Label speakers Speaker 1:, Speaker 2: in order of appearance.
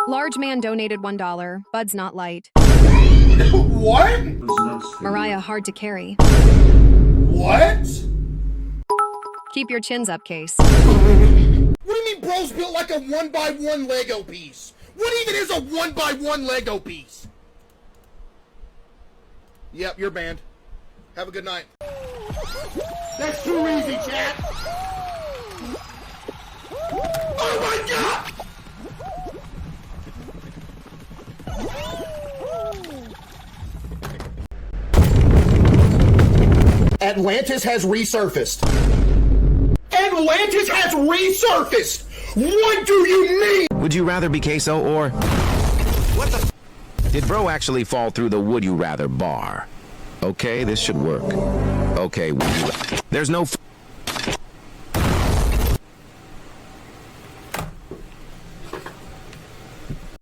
Speaker 1: Large man donated $1. Bud's not light.
Speaker 2: What?
Speaker 1: Mariah hard to carry.
Speaker 2: What?
Speaker 1: Keep your chins up, Case.
Speaker 2: What do you mean bro's built like a 1x1 Lego piece? What even is a 1x1 Lego piece? Yep, you're banned. Have a good night. That's too easy, chat. Oh my god! Atlantis has resurfaced. Atlantis has resurfaced! What do you mean?
Speaker 3: Would you rather be queso or... What the... Did bro actually fall through the would you rather bar? Okay, this should work. Okay, would you... There's no...